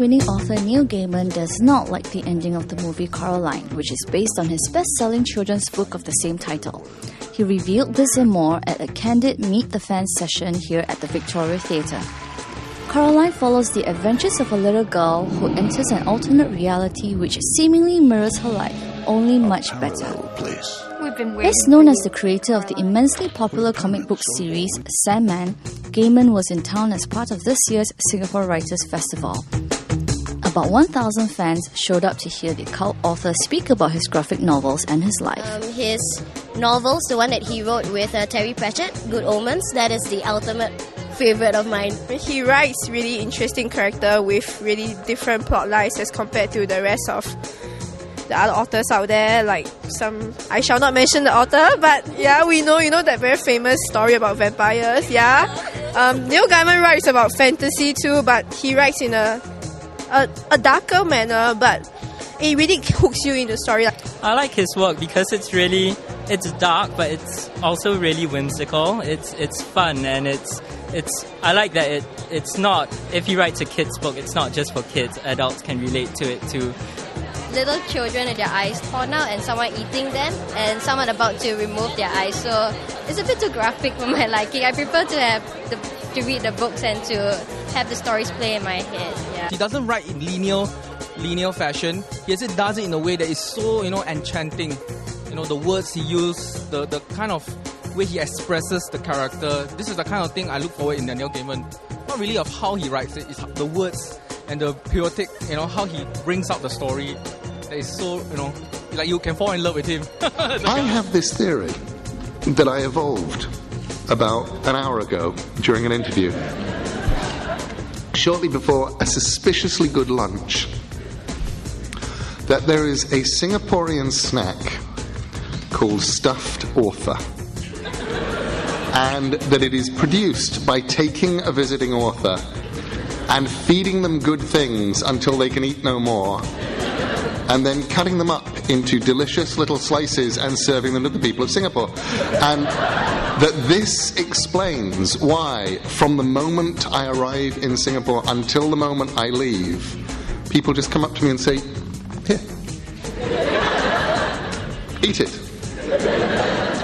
award-winning author Neil Gaiman does not like the ending of the movie Coraline, which is based on his best-selling children's book of the same title. He revealed this and more at a candid Meet the Fans session here at the Victoria Theatre. Coraline follows the adventures of a little girl who enters an alternate reality which seemingly mirrors her life, only much better. Best known as the creator of the immensely popular comic book series Sandman, Gaiman was in town as part of this year's Singapore Writers' Festival. About 1,000 fans showed up to hear the cult author speak about his graphic novels and his life. His novels, the one that he wrote with Terry Pratchett, Good Omens, that is the ultimate favourite of mine. He writes really interesting character with really different plot lines as compared to the rest of the other authors out there, like some, I shall not mention the author, but yeah, you know that very famous story about vampires, yeah. Neil Gaiman writes about fantasy too, but he writes in a darker manner, but it really hooks you in the story. I like his work because it's dark, but it's also really whimsical. It's fun, and I like that it's not, if he writes a kid's book, it's not just for kids. Adults can relate to it too. Little children with their eyes torn out and someone eating them and someone about to remove their eyes, so it's a bit too graphic for my liking. I prefer to read the books and to have the stories play in my head. Yeah. He doesn't write in linear fashion. He does it in a way that is so enchanting. The words he uses, the kind of way he expresses the character. This is the kind of thing I look forward in Neil Gaiman. Not really of how he writes it, it's the words and the poetic, how he brings out the story. That is so, like you can fall in love with him. I have this theory that I evolved about an hour ago during an interview. Shortly before a suspiciously good lunch, that there is a Singaporean snack called stuffed author, and that it is produced by taking a visiting author and feeding them good things until they can eat no more, and then cutting them up into delicious little slices and serving them to the people of Singapore. And that this explains why, from the moment I arrive in Singapore until the moment I leave, people just come up to me and say, "Here, eat it."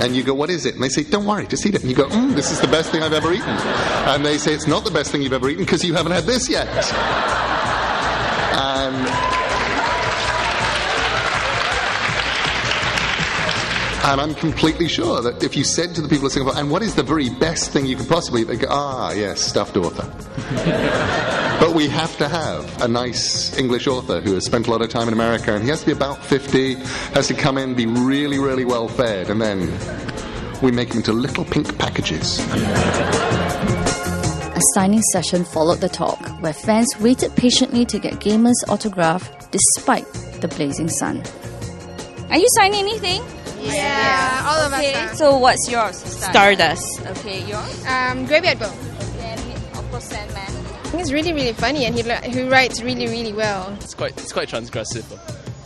And you go, "What is it?" And they say, "Don't worry, just eat it." And you go, "This is the best thing I've ever eaten." And they say, "It's not the best thing you've ever eaten because you haven't had this yet." And I'm completely sure that if you said to the people of Singapore, "And what is the very best thing you could possibly eat?" They go, yes, stuffed author. But we have to have a nice English author who has spent a lot of time in America, and he has to be about 50, has to come in, be really, really well fed, and then we make him into little pink packages. A signing session followed the talk, where fans waited patiently to get Gaiman's autograph despite the blazing sun. Are you signing anything? Yeah, all of us are. So what's yours? Stardust. Okay, yours? Graveyard Book. Okay, and of course Sandman. He's really, really funny, and he writes really, really well. It's quite transgressive.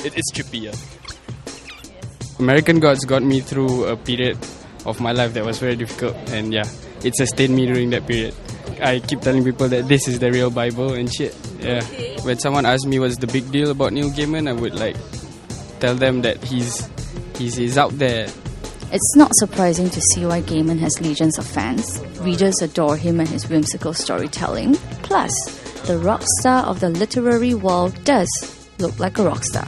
It's trippy. Yeah. American Gods got me through a period of my life that was very difficult, and it sustained me during that period. I keep telling people that this is the real Bible and shit. Yeah. Okay. When someone asks me what's the big deal about Neil Gaiman, I would tell them that he's out there. It's not surprising to see why Gaiman has legions of fans. Readers adore him and his whimsical storytelling. Plus, the rock star of the literary world does look like a rock star.